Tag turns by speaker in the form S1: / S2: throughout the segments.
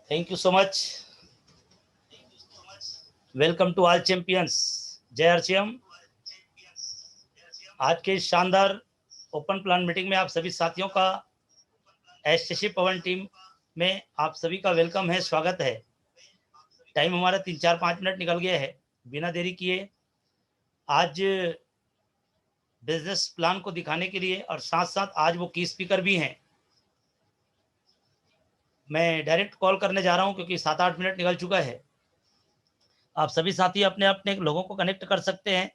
S1: Thank you so much. Welcome to all champions. जय RCM. आज के शानदार ओपन प्लान मीटिंग में आप सभी साथियों का एसएससी पवन टीम में आप सभी का वेलकम है, स्वागत है। टाइम हमारा 3-4-5 मिनट निकल गया है। बिना देरी किए आज बिजनेस प्लान को दिखाने के लिए और साथ साथ आज वो की स्पीकर भी हैं। मैं डायरेक्ट कॉल करने जा रहा हूं क्योंकि 7-8 मिनट निकल चुका है। आप सभी साथी अपने अपने लोगों को कनेक्ट कर सकते हैं।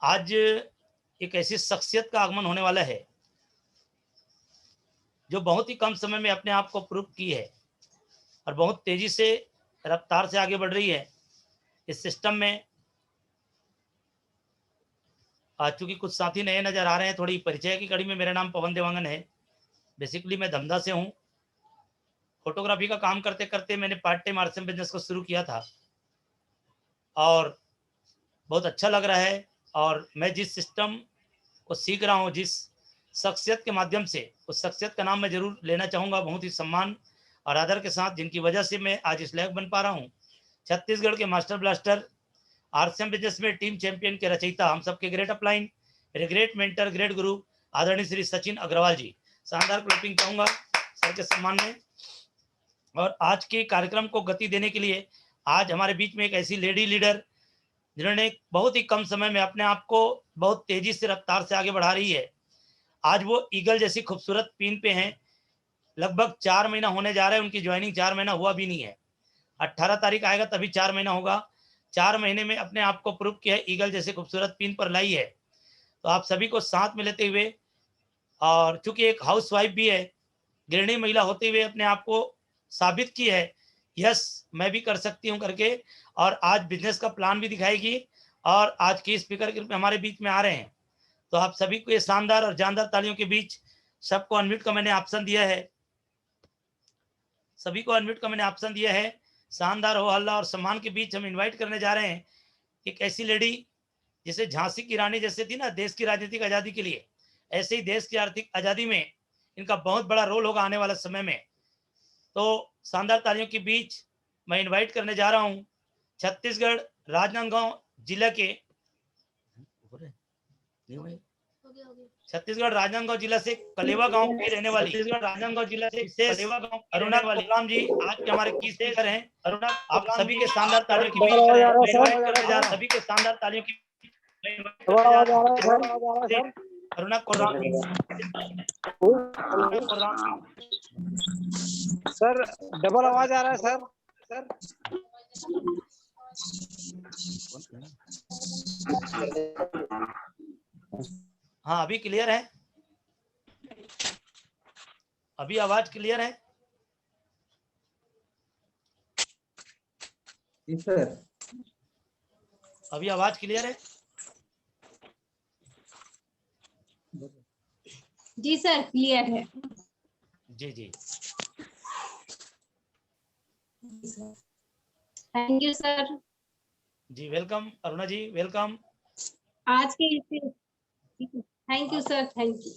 S1: आज एक ऐसी शख्सियत का आगमन होने वाला है जो बहुत ही कम समय में अपने आप को प्रूव की है और बहुत तेजी से रफ्तार से आगे बढ़ रही है इस सिस्टम में। आज चूंकि कुछ साथी नए नजर आ रहे हैं, थोड़ी परिचय की कड़ी में, मेरा नाम पवन देवांगन है। बेसिकली मैं धमधा से हूँ। फोटोग्राफी का काम करते करते मैंने पार्ट टाइम आरसीएम बिजनेस को शुरू किया था और बहुत अच्छा लग रहा है। और मैं जिस सिस्टम को सीख रहा हूँ, जिस शख्सियत के माध्यम से, उस शख्सियत का नाम मैं जरूर लेना चाहूँगा, बहुत ही सम्मान और आदर के साथ, जिनकी वजह से मैं आज इस लायक बन पा रहा हूँ। छत्तीसगढ़ के मास्टर ब्लास्टर, आरसीएम बिजनेस में टीम चैंपियन के रचयिता, हम सबके great upline, great mentor, great गुरु आदरणीय श्री सचिन अग्रवाल जी। शानदार क्लैपिंग चाहूँगा सर के सम्मान में। और आज के कार्यक्रम को गति देने के लिए आज हमारे बीच में एक ऐसी लेडी लीडर जिन्होंने बहुत ही कम समय में अपने आप को बहुत तेजी से रफ्तार से आगे बढ़ा रही है। आज वो ईगल जैसी खूबसूरत पिन पे हैं। लगभग 4 महीना होने जा रहा है उनकी ज्वाइनिंग, 4 महीना हुआ भी नहीं है। 18 तारीख आएगा तभी 4 महीना होगा। 4 महीने में अपने आप को प्रूव किया है, ईगल जैसे खूबसूरत पिन पर लाई है। तो आप सभी को साथ में लेते हुए, और चूंकि एक हाउस वाइफ भी है, गृहिणी महिला होते हुए अपने आप को साबित की है, यस मैं भी कर सकती हूँ करके। और आज बिजनेस का प्लान भी दिखाएगी और आज की स्पीकर के रूप में हमारे बीच में आ रहे हैं। तो आप सभी को ये शानदार और जानदार तालियों के बीच सबको अनम्यूट का मैंने ऑप्शन दिया है, सभी को अनम्यूट का मैंने ऑप्शन दिया है। शानदार हो हल्ला और सम्मान के बीच हम इनवाइट करने जा रहे हैं एक ऐसी लेडी जिसे झांसी की रानी जैसे थी ना देश की राजनीतिक आजादी के लिए, ऐसे ही देश की आर्थिक आजादी में इनका बहुत बड़ा रोल होगा आने वाला समय में। तो शानदार तालियों के बीच मैं इनवाइट करने जा रहा हूं छत्तीसगढ़ राजनांदगांव जिला के, छत्तीसगढ़ राजनांदगांव जिला से कलेवा गांव की रहने वाली, छत्तीसगढ़ राजनांदगांव जिला से कलेवा गांव अरुणा कोलाम जी आज के हमारे की स्पीकर हैं। अरुणा, आप सभी के शानदार तालियों की बीच सभी के शानदार तालियों की अरुणा कोलाम
S2: सर, डबल आवाज आ रहा है सर।
S1: हाँ अभी क्लियर है, अभी आवाज क्लियर है
S3: जी सर,
S1: अभी आवाज क्लियर है।
S4: जी सर क्लियर है।
S1: जी जी
S4: थैंक यू सर।
S1: जी वेलकम अरुणा जी, वेलकम।
S4: आज के thank you sir, thank you.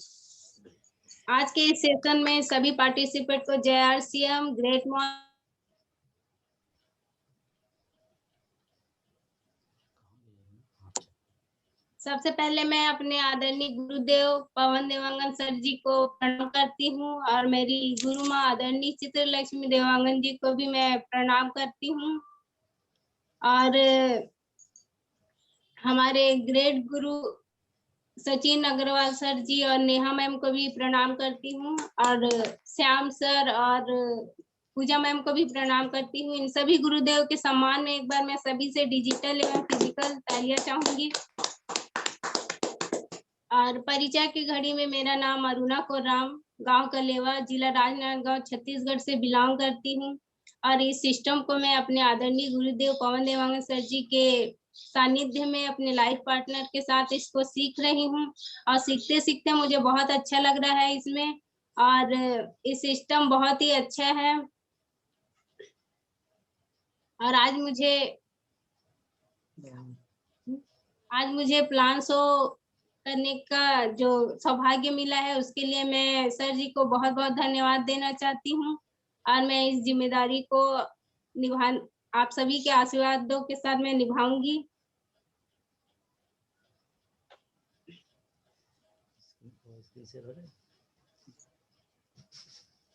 S4: आज के इस सेशन में सभी पार्टिसिपेंट को जय आरसीएम, ग्रेट मॉर्निंग। सबसे पहले मैं अपने आदरणीय गुरुदेव पवन देवांगन सर जी को प्रणाम करती हूँ और मेरी गुरु माँ आदरणीय चित्रलक्ष्मी देवांगन जी को भी मैं प्रणाम करती हूँ। और हमारे ग्रेट गुरु सचिन अग्रवाल सर जी और नेहा मैम को भी प्रणाम करती हूँ और श्याम सर और पूजा मैम को भी प्रणाम करती हूँ। इन सभी गुरुदेव के सम्मान में एक बार मैं सभी से डिजिटल एवं फिजिकल तालियां चाहूंगी। और परिचय की घड़ी में मेरा नाम अरुणा कोराम, गांव कलेवा, जिला राजनांदगांव, छत्तीसगढ़ से बिलोंग करती हूँ। और इस सिस्टम को मैं अपने आदरणीय गुरुदेव पवन देवांगन सर जी के सानिध्य में अपने लाइफ पार्टनर के साथ इसको सीख रही हूँ और सीखते सीखते मुझे बहुत अच्छा लग रहा है इसमें। और इस सिस्टम बहुत ही अच्छा है। और आज मुझे प्लान शो करने का जो सौभाग्य मिला है उसके लिए मैं सर जी को बहुत बहुत धन्यवाद देना चाहती हूँ और मैं इस जिम्मेदारी को आप सभी के आशीर्वादों के साथ मैं निभाऊंगी।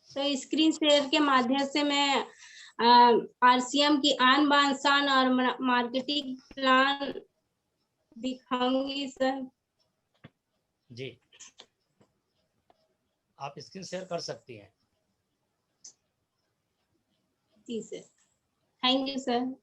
S4: तो स्क्रीन शेयर के माध्यम से मैं आरसीएम की आन बान शान और मार्केटिंग प्लान दिखाऊंगी सर।
S1: जी, आप स्क्रीन शेयर कर सकती हैं।
S4: जी सर, थैंक यू सर।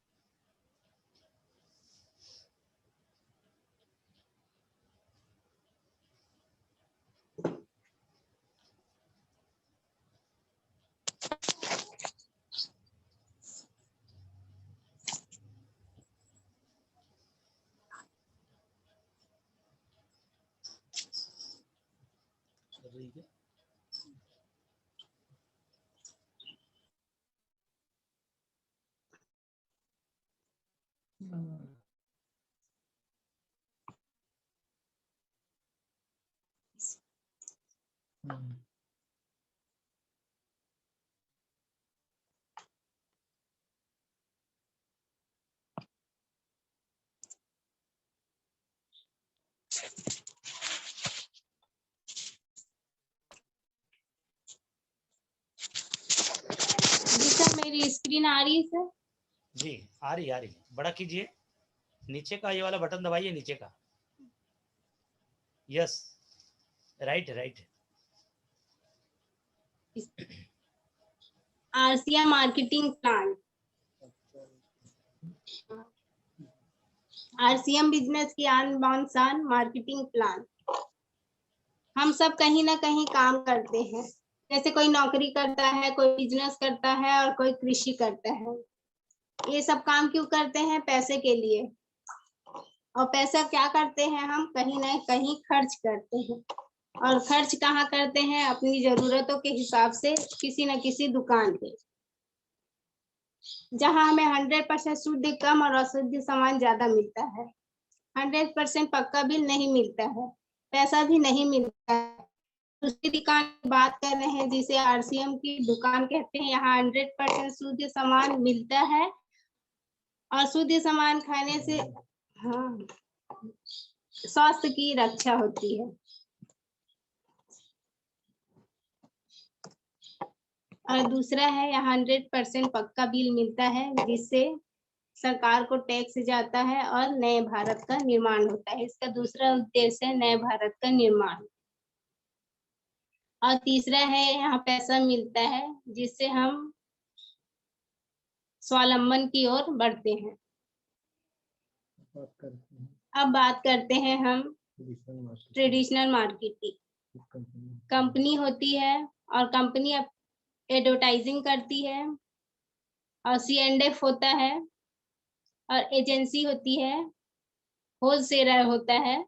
S4: जी सर, मेरी स्क्रीन आ रही है सर?
S1: जी आ रही है। बड़ा कीजिए, नीचे का ये वाला बटन दबाइए, नीचे का। Yes, right.
S4: RCM marketing plan, RCM business की आन बान शान मार्केटिंग प्लान। हम सब कहीं ना कहीं काम करते हैं, जैसे कोई नौकरी करता है, कोई बिजनेस करता है और कोई कृषि करता है। ये सब काम क्यों करते हैं? पैसे के लिए। और पैसा क्या करते हैं हम? कहीं ना कहीं खर्च करते हैं। और खर्च कहाँ करते हैं? अपनी जरूरतों के हिसाब से किसी न किसी दुकान पे, जहां हमें 100% शुद्ध कम और अशुद्ध सामान ज्यादा मिलता है। 100% पक्का बिल नहीं मिलता है, पैसा भी नहीं मिलता है। दूसरी दुकान की बात कर रहे हैं जिसे आरसीएम की दुकान कहते हैं। यहाँ 100% शुद्ध सामान मिलता है और शुद्ध सामान खाने से स्वास्थ्य की रक्षा होती है। और दूसरा है, यहाँ 100% पक्का बिल मिलता है जिससे सरकार को टैक्स जाता है और नए भारत का निर्माण होता है। इसका दूसरा उद्देश्य है नए भारत का निर्माण। और तीसरा है, यहाँ पैसा मिलता है जिससे हम स्वावलंबन की ओर बढ़ते हैं। अब बात करते हैं हम ट्रेडिशनल मार्केटिंग। कंपनी होती है और कंपनी एडवर्टाइजिंग करती है, और C&F होता है, और एजेंसी होती है, होलसेलर होता है,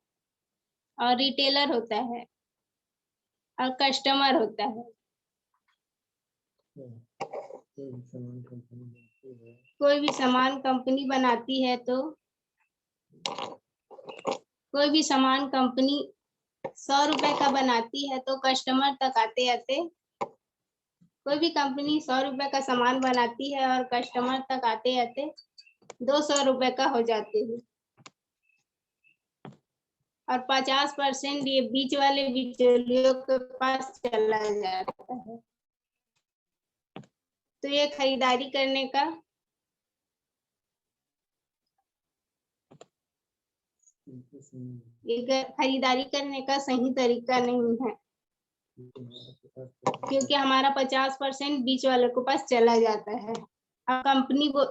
S4: और रिटेलर होता है, और कस्टमर होता है। कोई भी सामान कंपनी बनाती है तो कोई भी सामान कंपनी 100 रुपए का बनाती है तो कस्टमर तक आते आते, कोई भी कंपनी 100 रुपए का सामान बनाती है और कस्टमर तक आते आते 200 रुपए का हो जाते हैं। और 50% ये बीच वाले बिचौलियों के पास चला जाता है। तो ये खरीदारी करने का सही तरीका नहीं है, क्योंकि हमारा 50% बीच वाले के पास चला जाता है। अब कंपनी को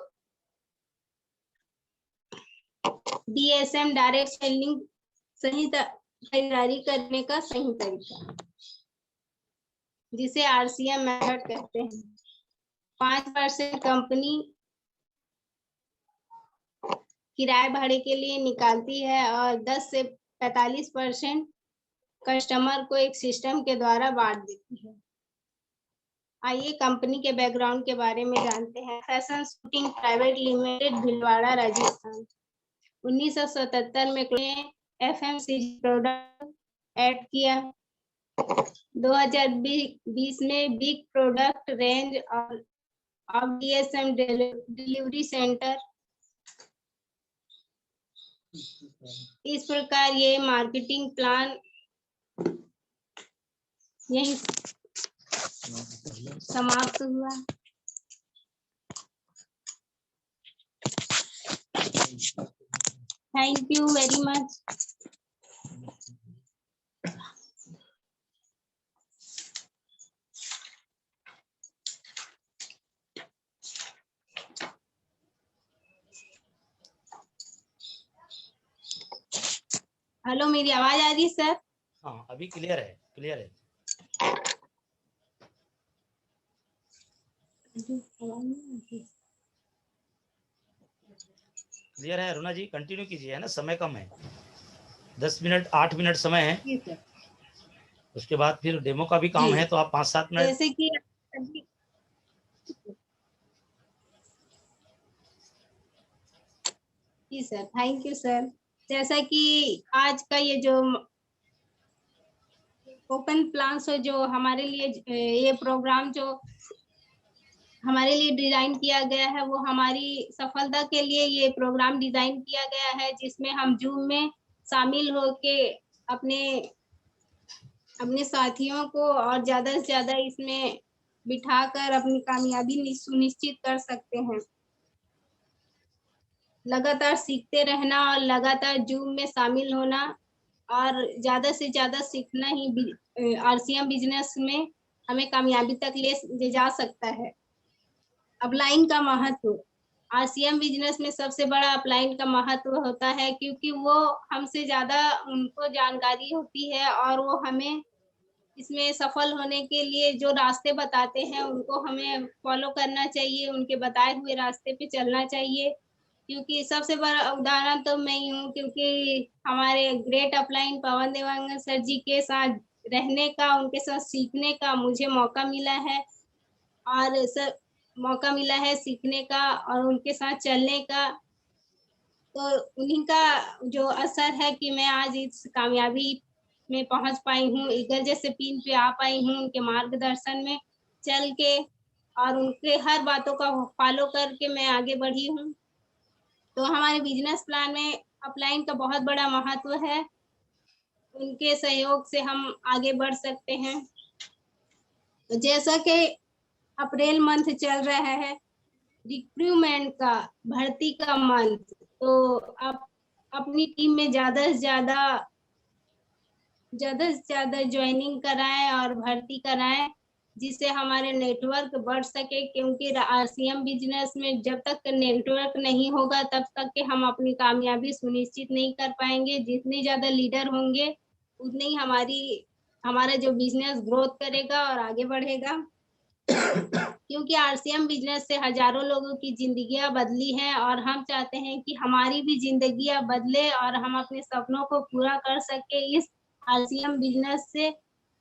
S4: DSM डायरेक्ट सेलिंग खरीदारी करने का सही तरीका, जिसे RCM मेथड कहते हैं। 5% कंपनी किराए भाड़े के लिए निकालती है और 10 से 45% कस्टमर को एक सिस्टम के द्वारा बांट देती है। आइए कंपनी के बैकग्राउंड के बारे में जानते हैं। Fashion shooting private limited, Bhilwara, Rajasthan. 1977 में FMCG प्रोडक्ट ऐड किया। 2020 में बिग प्रोडक्ट रेंज और DSM डिलीवरी सेंटर। इस प्रकार ये मार्केटिंग प्लान यही समाप्त हुआ। Thank you very much. Hello, मेरी आवाज आ रही है सर?
S1: हाँ, अभी क्लियर है, क्लियर है। क्लियर है अरुणा जी, कंटिन्यू कीजिए, है ना, समय कम है, 10 मिनट 8 मिनट समय है।
S4: जी सर।
S1: उसके बाद फिर डेमो का भी काम
S4: जी।
S1: है, तो आप 5-7 मिनट।
S4: जैसे कि जी सर, थैंक यू सर। जैसा कि आज का ये जो ओपन प्लान्स हो, जो हमारे लिए ये प्रोग्राम जो हमारे लिए डिजाइन किया गया है, वो हमारी सफलता के लिए ये प्रोग्राम डिजाइन किया गया है, जिसमें हम जूम में शामिल होके अपने अपने साथियों को और ज्यादा से ज्यादा इसमें बिठाकर अपनी कामयाबी सुनिश्चित कर सकते हैं। लगातार सीखते रहना और लगातार जूम में शामिल होना और ज्यादा से ज्यादा सीखना ही RCM बिजनेस में हमें कामयाबी तक ले जा सकता है। अपलाइन का महत्व, RCM बिजनेस में सबसे बड़ा अपलाइन का महत्व होता है, क्योंकि वो हमसे ज्यादा उनको जानकारी होती है और वो हमें इसमें सफल होने के लिए जो रास्ते बताते हैं उनको हमें फॉलो करना चाहिए, उनके बताए हुए रास्ते पे चलना चाहिए। क्योंकि सबसे बड़ा उदाहरण तो मैं ही हूँ, क्योंकि हमारे ग्रेट अपलाइन पवन देवांगन सर जी के साथ रहने का, उनके साथ सीखने का मुझे मौका मिला है और सर मौका मिला है सीखने का और उनके साथ चलने का। तो उन्हीं का जो असर है कि मैं आज इस कामयाबी में पहुंच पाई हूँ, ईगल जैसे पिन पे आ पाई हूँ, उनके मार्गदर्शन में चल के और उनके हर बातों का फॉलो करके मैं आगे बढ़ी हूँ। तो हमारे बिजनेस प्लान में अपलाइन का बहुत बड़ा महत्व है, उनके सहयोग से हम आगे बढ़ सकते हैं। तो जैसा कि अप्रैल मंथ चल रहा है, रिक्रूटमेंट का, भर्ती का मंथ, तो आप अपनी टीम में ज्यादा से ज्यादा ज्वाइनिंग कराएं और भर्ती कराएं, जिससे हमारे नेटवर्क बढ़ सके। क्योंकि RCM बिजनेस में जब तक नेटवर्क नहीं होगा तब तक के हम अपनी कामयाबी सुनिश्चित नहीं कर पाएंगे। जितने ज्यादा लीडर होंगे उतनी ही हमारा जो बिजनेस ग्रोथ करेगा और आगे बढ़ेगा। क्योंकि RCM बिजनेस से हजारों लोगों की जिंदगियां बदली हैं और हम चाहते हैं कि हमारी भी जिंदगियां बदले और हम अपने सपनों को पूरा कर सके इस RCM बिजनेस से।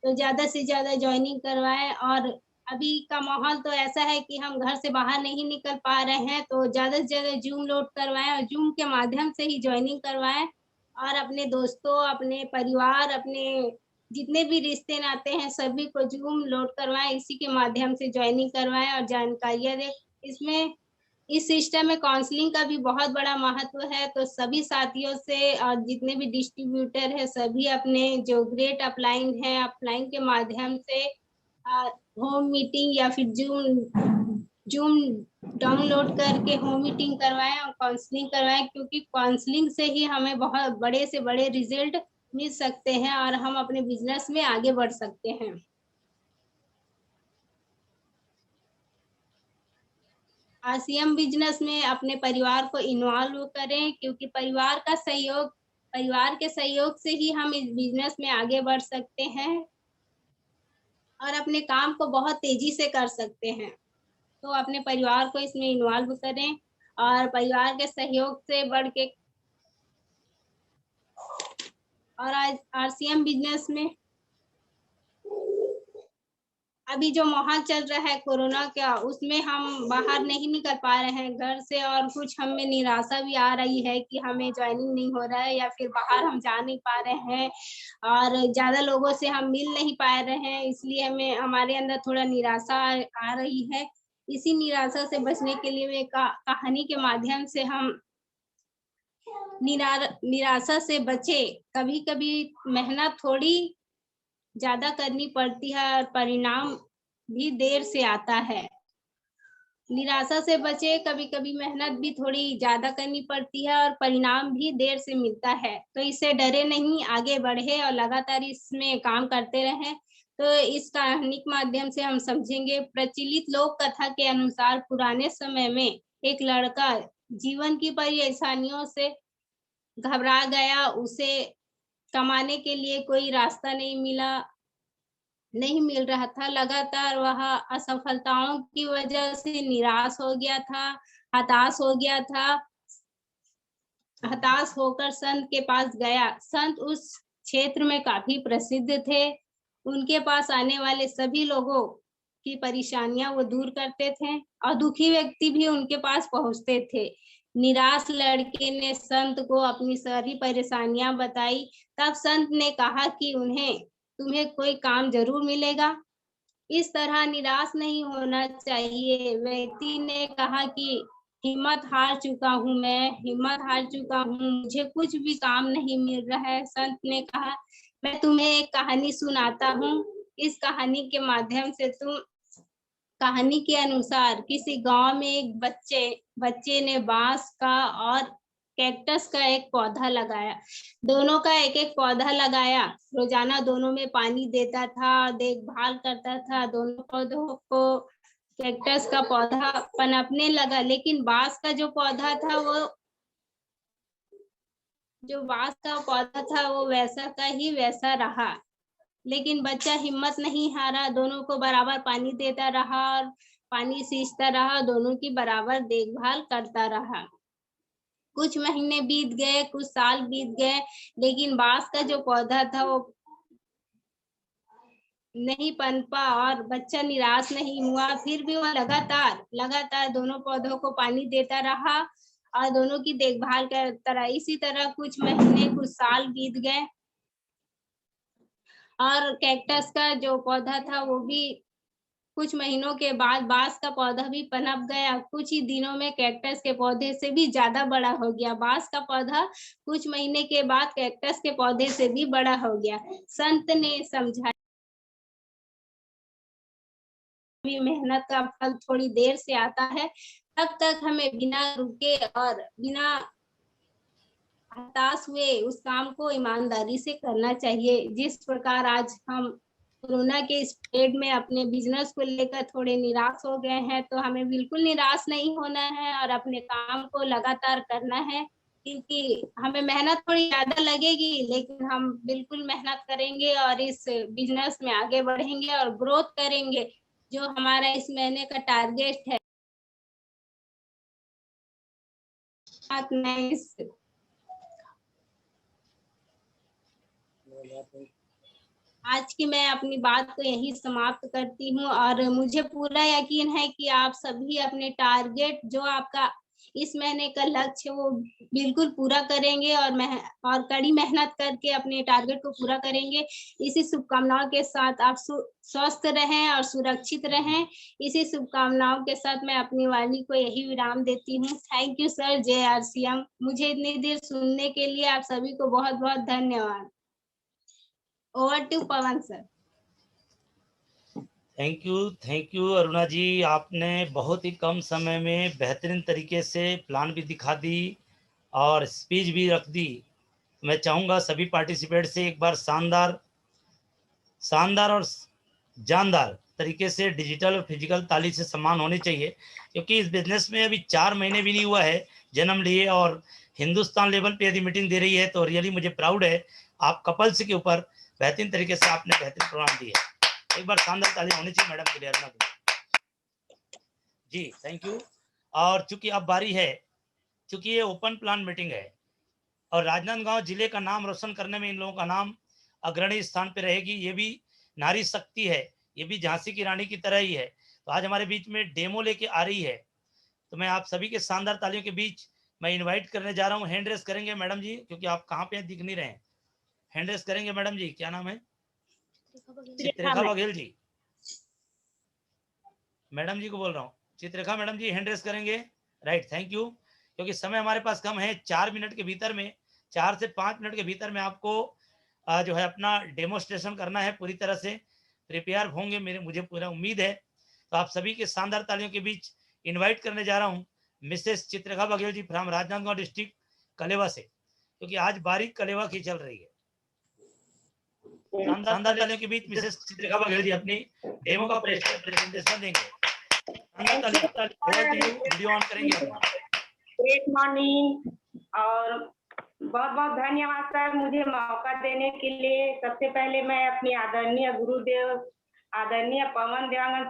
S4: तो ज्यादा से ज्यादा ज्वाइनिंग करवाएं। और अभी का माहौल तो ऐसा है कि हम घर से बाहर नहीं निकल पा रहे हैं, तो ज्यादा से ज्यादा जूम लोड करवाएं और जूम के माध्यम से ही ज्वाइनिंग करवाएं और अपने दोस्तों, अपने परिवार, अपने जितने भी रिश्ते नाते हैं सभी को जूम लोड करवाएं, इसी के माध्यम से ज्वाइनिंग करवाएं और जानकारियां दें। इसमें इस सिस्टम में काउंसलिंग का भी बहुत बड़ा महत्व है। तो सभी साथियों से और जितने भी डिस्ट्रीब्यूटर है सभी अपने जो ग्रेट अपलाइन है, अपलाइन के माध्यम से होम मीटिंग या फिर जूम डाउनलोड करके होम मीटिंग करवाएं और काउंसलिंग करवाएं, क्योंकि काउंसलिंग से ही हमें बहुत बड़े से बड़े रिजल्ट मिल सकते हैं और हम अपने बिजनेस में आगे बढ़ सकते हैं। RCM बिजनेस में अपने परिवार को इन्वॉल्व करें, क्योंकि परिवार के सहयोग से ही हम इस बिजनेस में आगे बढ़ सकते हैं और अपने काम को बहुत तेजी से कर सकते हैं। तो अपने परिवार को इसमें इन्वॉल्व करें और परिवार के सहयोग से बढ़ के और आज RCM बिजनेस में अभी जो माहौल चल रहा है कोरोना का, उसमें हम बाहर नहीं निकल पा रहे हैं घर से, और कुछ हमें निराशा भी आ रही है कि हमें ज्वाइनिंग नहीं हो रहा है, या फिर बाहर हम जा नहीं पा रहे हैं और ज़्यादा लोगों से हम मिल नहीं पा रहे हैं, इसलिए हमारे अंदर थोड़ा निराशा आ रही है। इसी निराशा से बचने के लिए मैं कहानी के माध्यम से हम निराशा से बचे। कभी-कभी मेहनत थोड़ी ज़्यादा करनी पड़ती है और परिणाम भी देर से आता है। निराशा से बचे, कभी-कभी मेहनत भी थोड़ी ज़्यादा करनी पड़ती है और परिणाम भी देर से मिलता है। तो इससे डरे नहीं, आगे बढ़े और लगातार इसमें काम करते रहें। तो इस कहानी के माध्यम से हम समझेंगे, प्रचलित लोक कथा के अनुसार पुराने समय में एक लड़का जीवन की परेशानियों से घबरा गया, उसे कमाने के लिए कोई रास्ता नहीं मिल रहा था। लगातार वह असफलताओं की वजह से निराश हो गया था, हताश हो गया था। हताश होकर संत के पास गया। संत उस क्षेत्र में काफ़ी प्रसिद्ध थे। उनके पास आने वाले सभी लोगों की परेशानियाँ वो दूर करते थे और दुखी व्यक्ति भी उनके पास पहुँचते थे। निराश लड़के ने संत को अपनी सारी परेशानियाँ बताई। तब संत ने कहा कि तुम्हें कोई काम ज़रूर मिलेगा। इस तरह निराश नहीं होना चाहिए। व्यक्ति ने कहा कि हिम्मत हार चुका हूँ मैं, हिम्मत हार चुका हूँ, मुझे कुछ भी काम नहीं मिल रहा है। संत ने कहा, मैं तुम्हें एक कहानी सुनाता हूँ। इस कहानी के माध्यम से कहानी के अनुसार किसी गांव में एक बच्चे ने बांस का और कैक्टस का एक पौधा लगाया। दोनों का एक-एक पौधा लगाया। रोजाना दोनों में पानी देता था, देखभाल करता था। दोनों पौधों को कैक्टस का पौधा पनपने लगा, लेकिन बांस का जो पौधा था वो वैसा का ही वैसा रहा। लेकिन बच्चा हिम्मत नहीं हारा, दोनों को बराबर पानी देता रहा और पानी सींचता रहा, दोनों की बराबर देखभाल करता रहा। कुछ महीने बीत गए, कुछ साल बीत गए, लेकिन बांस का जो पौधा था वो नहीं पनपा और बच्चा निराश नहीं हुआ। फिर भी वो लगातार दोनों पौधों को पानी देता रहा और दोनों की देखभाल करता रहा। इसी तरह कुछ महीने, कुछ साल बीत गए और कैक्टस का जो पौधा था वो भी कुछ महीनों के बाद बांस का पौधा भी पनप गया। कुछ ही दिनों में कैक्टस के पौधे से भी ज़्यादा बड़ा हो गया। बांस का पौधा कुछ महीने के बाद कैक्टस के पौधे से भी बड़ा हो गया। संत ने समझाया, मेहनत का फल थोड़ी देर से आता है, तब तक हमें बिना रुके और बिना हताश हुए उस काम को ईमानदारी से करना चाहिए। जिस प्रकार आज हम कोरोना के इस पीरियड में अपने बिजनेस को लेकर थोड़े निराश हो गए हैं, तो हमें बिल्कुल निराश नहीं होना है और अपने काम को लगातार करना है, क्योंकि हमें मेहनत थोड़ी ज़्यादा लगेगी, लेकिन हम बिल्कुल मेहनत करेंगे और इस बिजनेस में आगे बढ़ेंगे और ग्रोथ करेंगे। जो हमारा इस महीने का टारगेट है, मैं इस आज की मैं अपनी बात को यही समाप्त करती हूँ और मुझे पूरा यकीन है कि आप सभी अपने टारगेट, जो आपका इस महीने का लक्ष्य, वो बिल्कुल पूरा करेंगे और कड़ी मेहनत करके अपने टारगेट को पूरा करेंगे। इसी शुभकामनाओं के साथ आप स्वस्थ रहें और सुरक्षित रहें। इसी शुभकामनाओं के साथ मैं अपनी वाणी को यही विराम देती हूँ। थैंक यू सर, जय RCM। मुझे इतनी देर सुनने के लिए आप सभी को बहुत-बहुत धन्यवाद। Over to Pawan sir.
S1: Thank you Aruna ji. आपने बहुत ही कम समय में बेहतरीन तरीके से प्लान भी दिखा दी और स्पीच भी रख दी। मैं चाहूँगा सभी पार्टिसिपेंट से एक बार शानदार और जानदार तरीके से डिजिटल और फिजिकल ताली से सम्मान होने चाहिए, क्योंकि इस बिजनेस में अभी 4 महीने भी नहीं हुआ है जन्म लिए और हिंदुस्तान लेवल पे यदि मीटिंग दे रही है तो रियली मुझे प्राउड है। आप कपल्स के ऊपर बेहतरीन तरीके से आपने बेहतरीन प्रोग्राम दिया। एक बार शानदार ताली होनी चाहिए मैडम के लिए, अरुणा जी। Thank you. और चूंकि अब बारी है, चूंकि ये ओपन प्लान मीटिंग है और राजनांदगांव जिले का नाम रोशन करने में इन लोगों का नाम अग्रणी स्थान पे रहेगी। ये भी नारी शक्ति है, ये भी झांसी की रानी की तरह ही है। तो आज हमारे बीच में डेमो लेके आ रही है, तो मैं आप सभी के शानदार तालियों के बीच मैं इनवाइट करने जा रहा हूँ। हैंड रेस करेंगे मैडम जी, क्योंकि आप कहाँ पे हैं दिख नहीं रहे हैं। हैंड रेस करेंगे मैडम जी, क्या नाम है? चित्ररेखा बघेल जी, मैडम जी को बोल रहा हूँ। चित्ररेखा मैडम जी हैंड रेस करेंगे। Right, thank you. क्योंकि समय हमारे पास कम है, 4 मिनट के भीतर में, 4 से 5 मिनट के भीतर में आपको जो है अपना डेमोस्ट्रेशन करना है। पूरी तरह से प्रिपेयर होंगे, मुझे पूरा उम्मीद है। तो आप सभी के शानदार तालियों के बीच इनवाइट करने जा रहा हूँ Mrs Chitrarekha Baghel ji from Rajnandgaon district Kaleva से, क्योंकि आज बारीक कलेवा की चल रही है। शानदार तालियों के बीच मिसेस चित्ररेखा बघेल जी अपनी डेमो का प्रेजेंटेशन देंगे। वीडियो ऑन करेंगे अपना।
S3: ग्रेट मॉर्निंग और बहुत बहुत धन्यवाद सर मुझे मौका देने के लिए। सबसे पहले मैं अपने आदरणीय गुरुदेव आदरणीय पवन देवांगन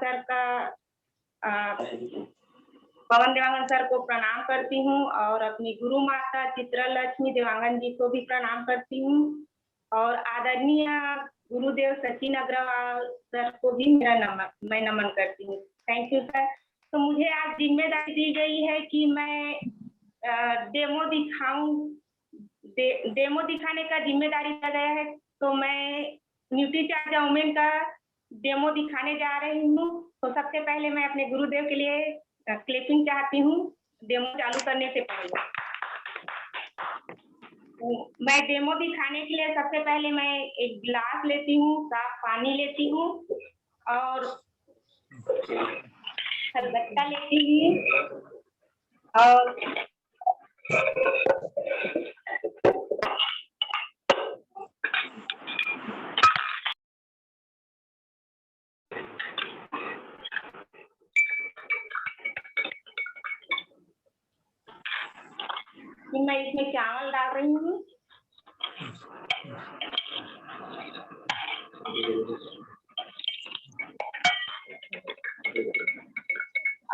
S3: सर को प्रणाम करती हूँ और अपनी गुरु माता चित्रलक्ष्मी देवांगन जी को भी प्रणाम करती हूँ और आदरणीय गुरुदेव सचिन अग्रवाल सर को भी मैं नमन करती हूँ। Thank you sir. तो मुझे आज जिम्मेदारी दी गई है कि मैं डेमो दिखाने का जिम्मेदारी दिया गया है। तो मैं न्यूट्रीचार्ज वुमेन का डेमो दिखाने जा रही हूँ। तो सबसे पहले मैं अपने गुरुदेव के लिए क्लिपिंग चाहती हूँ डेमो चालू करने से पहले। मैं डेमो दिखाने के लिए सबसे पहले मैं एक गिलास लेती हूँ, साफ पानी लेती हूँ और खलबत्ता लेती हूँ और मैं इसमें चावल डाल रही हूँ।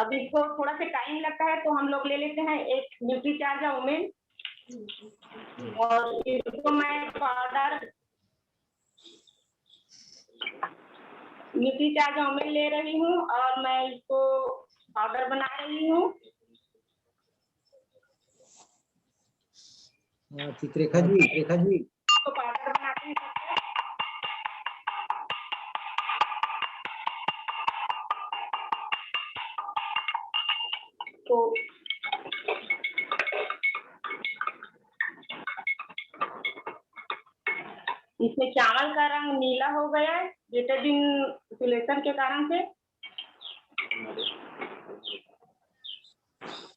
S3: अब इसको थोड़ा सा टाइम लगता है तो हम लोग ले लेते हैं एक न्यूट्रीचार्ज वुमेन और इसको मैं पाउडर न्यूट्रीचार्ज वुमेन ले रही हूँ और मैं इसको पाउडर बना रही हूँ।
S2: चित्ररेखा जी
S3: तो पाउडर बनाते हैं तो इसमें चावल का रंग नीला हो गया है बेटाडिन के कारण से।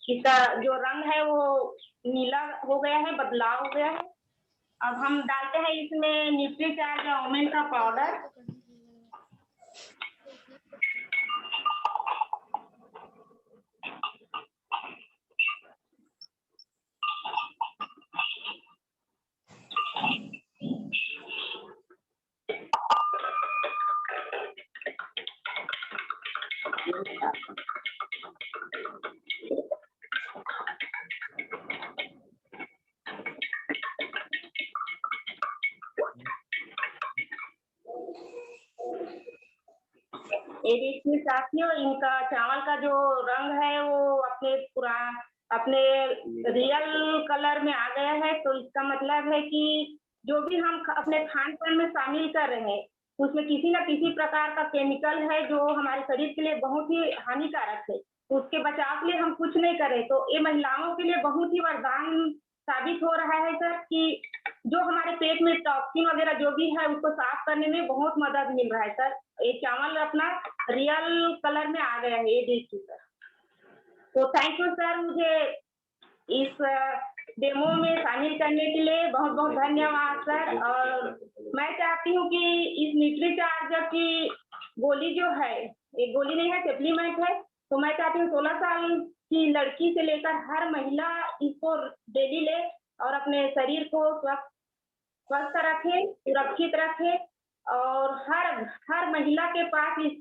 S3: इसका जो रंग है वो नीला हो गया है, बदलाव हो गया है। अब हम डालते हैं इसमें न्यूट्रीचार्ज वुमेन का पाउडर। ये देखिए साथियों, इनका चावल का जो रंग है वो अपने रियल कलर में आ गया है। तो इसका मतलब है कि जो भी हम अपने खान पान में शामिल कर रहे हैं उसमें किसी न किसी प्रकार का केमिकल है जो हमारे शरीर के लिए बहुत ही हानिकारक है। उसके बचाव के लिए हम कुछ नहीं करें तो ये महिलाओं के लिए बहुत ही वरदान साबित हो रहा है सर कि जो हमारे पेट में टॉक्सिन वगैरह जो भी है उसको साफ करने में बहुत मदद मिल रहा है सर। ये चावल अपना रियल कलर में आ गया है, ये देखिए सर। तो थैंक यू सर मुझे इस डेमो में शामिल करने के लिए बहुत बहुत धन्यवाद सर। और मैं चाहती हूँ कि इस न्यूट्रीचार्ज की गोली जो है, एक गोली नहीं है सप्लीमेंट है, तो मैं चाहती हूँ 16 साल की लड़की से लेकर हर महिला इसको डेली ले और अपने शरीर को स्वस्थ रखे, सुरक्षित रखे और हर महिला के पास इस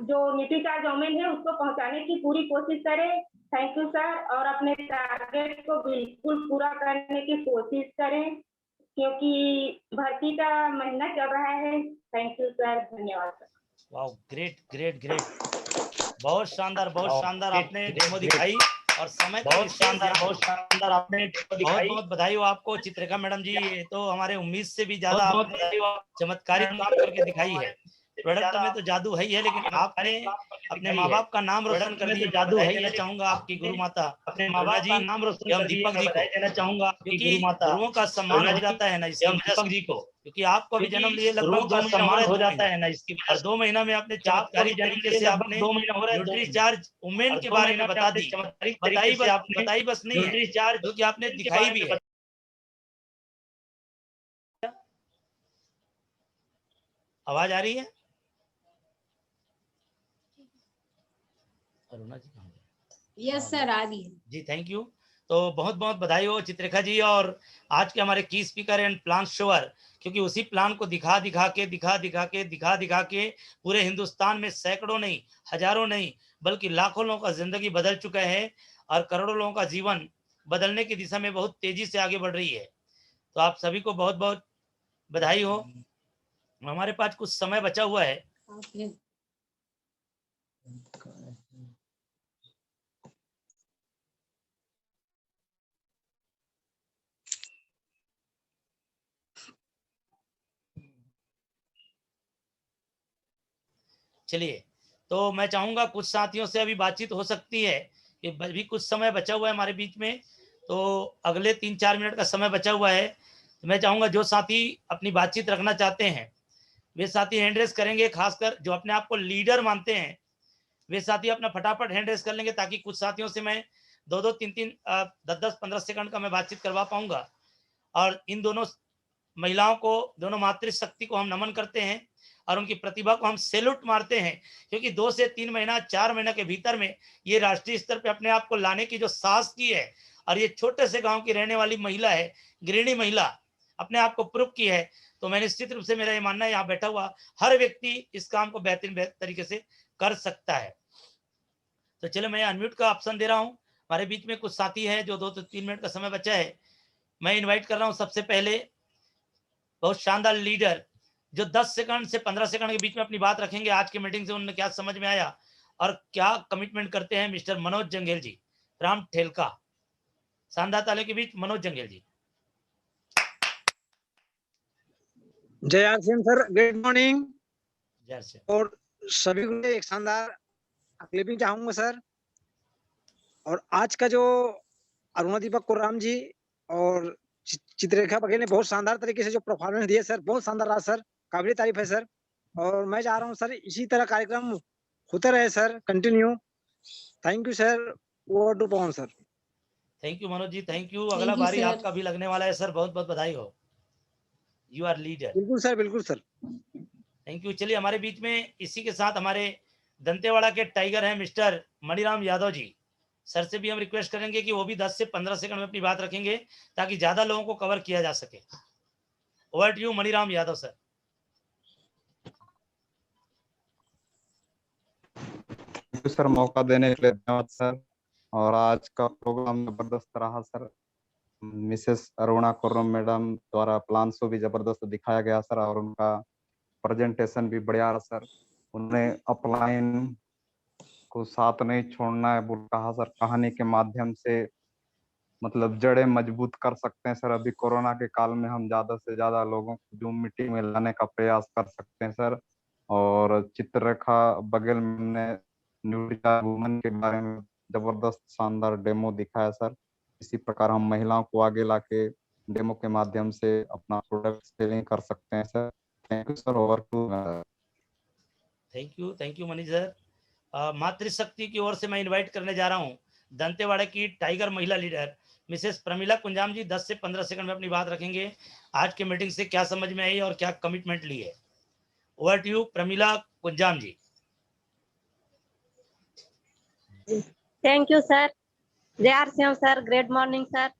S3: जो न्यूट्रीचार्ज वुमेन है उसको पहुंचाने की पूरी कोशिश करें। Thank you sir. और अपने टारगेट को बिल्कुल पूरा करने की कोशिश करें क्योंकि भर्ती का महीना चल रहा है। थैंक यू सर, धन्यवाद sir.
S1: Wow, great great great, बहुत शानदार आपने डेमो दिखाई और समय का
S5: बहुत
S1: विशेष ध्यान
S5: शानदार आपने
S1: बहुत
S5: दिखाई।
S1: बहुत बधाई हो आपको चित्रिका मैडम जी, ये तो हमारे उम्मीद से भी ज्यादा
S5: बहुत
S1: आपने
S5: बधाई हो आपको
S1: चमत्कारिक
S5: मैडम
S1: काम
S5: जी,
S1: करके दिखाई है। प्रोडक्ट में तो जादू है ही है, लेकिन आपने अपने माँ बाप का नाम रोशन कर दिया। मैं
S5: जादू
S1: बधाई
S5: है
S1: देना
S5: ही,
S1: चाहूंगा आपकी गुरु माता
S5: अपने माँ
S1: अरुणा
S5: बाप
S1: जी
S5: का नाम रोशन
S1: एवं
S5: कर दिया।
S1: दीपक
S5: मैं
S1: जी को,
S5: बधाई देना चाहूंगा आपकी
S1: क्योंकि
S5: गुरु माता
S1: गुरुओं का सम्मान
S5: अरुणा
S1: हो
S5: जी
S1: जाता है ना इसकी
S5: एवं
S1: वजह से,
S5: दीपक जी को,
S1: क्योंकि आपको अभी जन्म लिए
S5: गुरुओं
S1: लगभग
S5: का
S1: 2 महीना हो
S5: सम्मान
S1: रहा है,
S5: हो
S1: 2
S5: जाता
S1: महीना,
S5: है ना इसकी
S1: और
S5: वजह
S1: 2 महीना में आपने
S5: से आपको अभी
S1: चमत्कारिक
S5: जन्म
S1: तरीके
S5: लिए
S1: से
S5: लगभग
S1: आपने
S5: 2 महीना हो रहा है,
S1: न्यूट्री चार्ज वुमेन
S5: और
S1: के
S5: 2
S1: बारे
S5: महीना
S1: में
S5: में
S1: बता
S5: आपने
S1: दी।
S5: चमत्कारिक तरीके से आपने
S1: बताई बस नहीं है,
S5: न्यूट्री चार्ज
S1: बल्कि आपने
S5: के
S1: दिखाई
S5: बारे
S1: भी
S5: में
S1: है। आवाज आ रही है? अरुणा जी कहाँ गए?
S4: यस सर, आ रही है।
S1: जी थैंक यू। तो बहुत बहुत बधाई हो चित्रेखा जी, और आज के हमारे की स्पीकर एंड प्लान शोअर, क्योंकि उसी प्लान को दिखा दिखा के पूरे हिंदुस्तान में सैकड़ों नहीं, हजारों नहीं, बल्कि लाखों लोगों का जिंदगी बदल चुका है और करोड़ों लोगों का जीवन बदलने की दिशा में बहुत तेजी से आगे बढ़ रही है। तो आप सभी को बहुत बहुत बधाई हो। हमारे पास कुछ समय बचा हुआ है।
S4: ओके।
S1: चलिए, तो मैं चाहूंगा कुछ साथियों से अभी बातचीत हो सकती है कि अभी कुछ समय बचा हुआ है हमारे बीच में, तो अगले 3-4 मिनट का समय बचा हुआ है। तो मैं चाहूंगा जो साथी अपनी बातचीत रखना चाहते हैं वे साथी हैंड रेस करेंगे, खासकर जो अपने आप को लीडर मानते हैं वे साथी अपना फटाफट हैंड रेस कर लेंगे, ताकि कुछ साथियों से मैं 2-2, 3-3, 10-10, 15 सेकंड का मैं बातचीत करवा पाऊंगा। और इन दोनों महिलाओं को, दोनों मातृशक्ति को हम नमन करते हैं और उनकी प्रतिभा को हम सैल्यूट मारते हैं, क्योंकि 2 से 3 महीना, 4 महीना के भीतर में ये राष्ट्रीय स्तर पे अपने आप को लाने की जो साहस की है, और ये छोटे से गांव की रहने वाली महिला है, गृहिणी महिला, अपने आप को प्रूव की है। तो मैं निश्चित रूप से, मेरा ये मानना है, यहाँ बैठा हुआ हर व्यक्ति इस काम को बेहतरीन तरीके से कर सकता है। तो चलो, मैं अनम्यूट का ऑप्शन दे रहा हूँ। हमारे बीच में कुछ साथी है जो 2 से 3 मिनट का समय बचा है। मैं इन्वाइट कर रहा हूँ सबसे पहले बहुत शानदार लीडर, जो 10 सेकंड से 15 सेकंड के बीच में अपनी बात रखेंगे। आज की मीटिंग से उन्हें क्या समझ में आया और क्या कमिटमेंट करते हैं। मिस्टर मनोज जंगेल जी, राम ठेलका। शानदार ताले के बीच मनोज जंगेल जी।
S2: जय R Singh sir, good morning.
S1: जय से
S2: और सभी को एक शानदार क्लिपिंग चाहूंगा सर। और आज का जो अरुणा दीपक कुर्राम जी और चित्ररेखा बघेल ने बहुत शानदार तरीके से जो परफॉर्मेंस दिए सर, बहुत शानदार रहा सर, काबिल तारीफ है सर। और मैं चाह रहा हूँ सर इसी तरह कार्यक्रम होते रहे sir, continue. Thank you sir. Over to Pawan sir.
S1: Thank you Manoj ji, thank you. अगला
S4: Thank you,
S1: बारी
S4: sir.
S1: आपका भी लगने वाला है सर, बहुत बहुत बधाई हो। You are leader.
S2: बिल्कुल सर, बिल्कुल सर।
S1: Thank you. चलिए, हमारे बीच में इसी के साथ हमारे दंतेवाड़ा के टाइगर हैं मिस्टर मणिराम यादव जी। सर से भी हम रिक्वेस्ट करेंगे कि वो भी 10 से 15 सेकंड में अपनी बात रखेंगे, ताकि ज्यादा लोगों को कवर किया जा सके। Over to you Maniram Yadav sir.
S6: Sir, मौका देने के लिए धन्यवाद सर। और आज का प्रोग्राम जबरदस्त रहा sir. Mrs Aruna Kurram madam द्वारा प्लान शो भी जबरदस्त दिखाया गया सर, और उनका प्रेजेंटेशन भी बढ़िया रहा सर। उन्होंने अपलाइन को साथ नहीं छोड़ना है बोल कहा सर। कहानी के माध्यम से मतलब जड़ें मजबूत कर सकते हैं सर। अभी कोरोना के काल में हम ज्यादा से ज्यादा लोगों को जूम मीटिंग में लाने का प्रयास कर सकते हैं सर। और चित्ररेखा बघेल ने न्यूट्रिया वुमन के बारे में जबरदस्त शानदार डेमो दिखाया सर। इसी प्रकार हम महिलाओं को आगे लाके डेमो के माध्यम से अपना प्रोडक्ट सेलिंग कर सकते हैं sir. Thank you sir. Over to.
S1: Thank you Manish sir. मातृशक्ति की ओर से मैं इनवाइट करने जा रहा हूँ दंतेवाड़ा की टाइगर महिला लीडर मिसेस प्रमिला कुंजाम जी। 10 से 15 सेकंड में अपनी बात रखेंगे। आज की मीटिंग से क्या समझ में आई और क्या कमिटमेंट ली है। Over to you Pramila Kunjam ji.
S7: Thank you sir. Jai R Singh sir, great morning sir.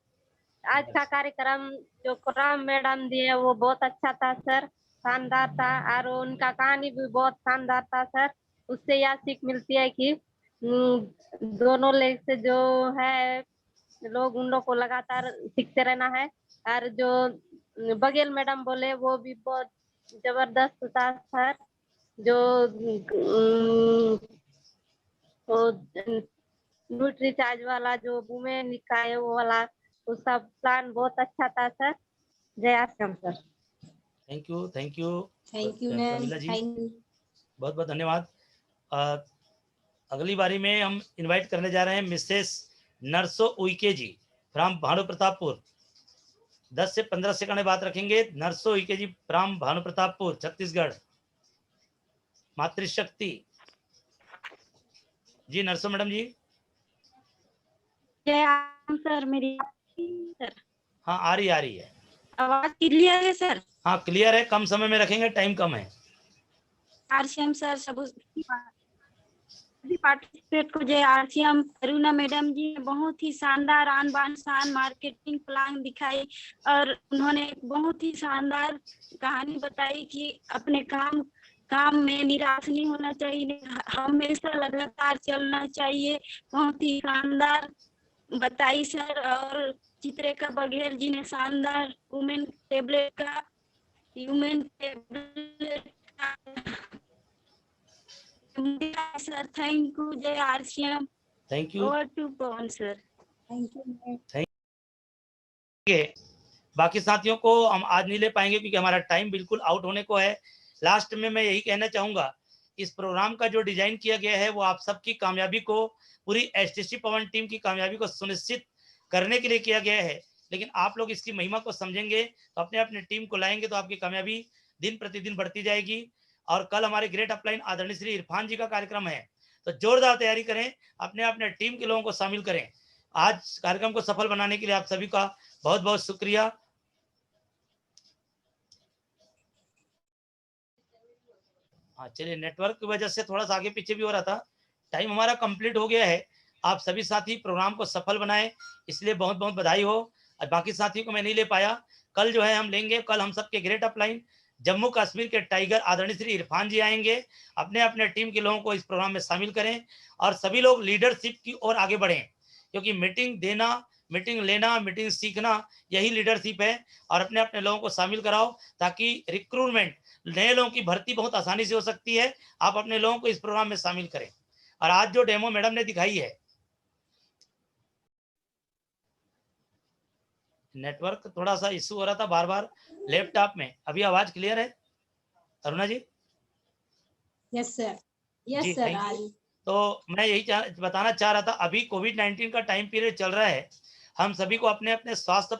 S7: आज का कार्यक्रम जो कुर्राम मैडम दिए वो बहुत अच्छा था सर, शानदार था। और उनका कहानी भी बहुत शानदार था सर। उससे यह सीख मिलती है कि दोनों लेग से जो है लोग, उन लोग को लगातार सीखते रहना है। और जो बघेल मैडम बोले वो भी बहुत जबरदस्त था सर। जो वो न्यूट्री चार्ज वाला जो वुमेन का है वो वाला, वो सब प्लान बहुत अच्छा था sir. Jai Ashram sir.
S1: Thank you, thank you.
S4: Thank you ma'am,
S1: Pramila ji,
S4: thank you.
S1: बहुत बहुत धन्यवाद। अगली बारी में हम इनवाइट करने जा रहे हैं मिसेस नरसो उइके जी फ्रॉम भानु प्रतापपुर। 10 से 15 सेकंड में बात रखेंगे। नरसो उइके जी फ्रॉम भानु प्रतापपुर छत्तीसगढ़। मातृशक्ति जी, नरसो मैडम जी।
S8: जय आश्रम सर। मेरी सर
S1: हाँ, आ रही है
S8: आवाज क्लियर है सर?
S1: हाँ, क्लियर है। कम समय में रखेंगे, टाइम कम है।
S8: आरसीएम सर सभी पार्टिसिपेट को जय आरसीएम। अरुणा मैडम जी ने बहुत ही शानदार आन बान शान मार्केटिंग प्लान दिखाई और उन्होंने बहुत ही शानदार कहानी बताई कि अपने काम में निराश नहीं होना चाहिए, हमेशा लगातार चलना चाहिए। बहुत ही शानदार बताई सर। और चित्रेका बघेल जी ने शानदार women tablet sir. Thank you. जय RCM.
S1: Thank you.
S8: Over to Pawan sir. Thank you.
S1: बाकी साथियों को हम आज नहीं ले पाएंगे क्योंकि हमारा टाइम बिल्कुल आउट होने को है। लास्ट में मैं यही कहना चाहूंगा, इस प्रोग्राम का जो डिजाइन किया गया है वो आप सबकी कामयाबी को, पूरी एसटीसी पवन टीम की कामयाबी को सुनिश्चित करने के लिए किया गया है। लेकिन आप लोग इसकी महिमा को समझेंगे तो अपने अपने टीम को लाएंगे तो आपकी कामयाबी दिन प्रतिदिन बढ़ती जाएगी। और कल हमारे ग्रेट अपलाइन आदरणीय श्री इरफान जी का कार्यक्रम है, तो जोरदार तैयारी करें, अपने अपने टीम के लोगों को शामिल करें। आज कार्यक्रम को सफल बनाने के लिए आप सभी का बहुत बहुत शुक्रिया। हाँ चलिए, नेटवर्क की वजह से थोड़ा सा आगे पीछे भी हो रहा था। टाइम हमारा कंप्लीट हो गया है। आप सभी साथी प्रोग्राम को सफल बनाएं, इसलिए बहुत बहुत बधाई हो। और बाकी साथियों को मैं नहीं ले पाया, कल जो है हम लेंगे। कल हम सबके ग्रेट अपलाइन जम्मू कश्मीर के टाइगर आदरणीय श्री इरफान जी आएंगे। अपने अपने टीम के लोगों को इस प्रोग्राम में शामिल करें और सभी लोग लीडरशिप की ओर आगे बढ़ें, क्योंकि मीटिंग देना, मीटिंग लेना, मीटिंग सीखना, यही लीडरशिप है। और अपने अपने लोगों को शामिल कराओ ताकि रिक्रूटमेंट, नए लोगों की भर्ती बहुत आसानी से हो सकती है। आप अपने लोगों को इस प्रोग्राम में शामिल करें। और आज जो डेमो मैडम ने दिखाई है, नेटवर्क थोड़ा सा इशू हो रहा था बार बार लैपटॉप में। अभी आवाज क्लियर है Aruna ji?
S4: Yes sir, yes sir.
S1: तो मैं यही बताना चाह रहा था, अभी कोविड-19 का टाइम पीरियड चल रहा है। हम सभी को अपने अपने स्वास्थ्य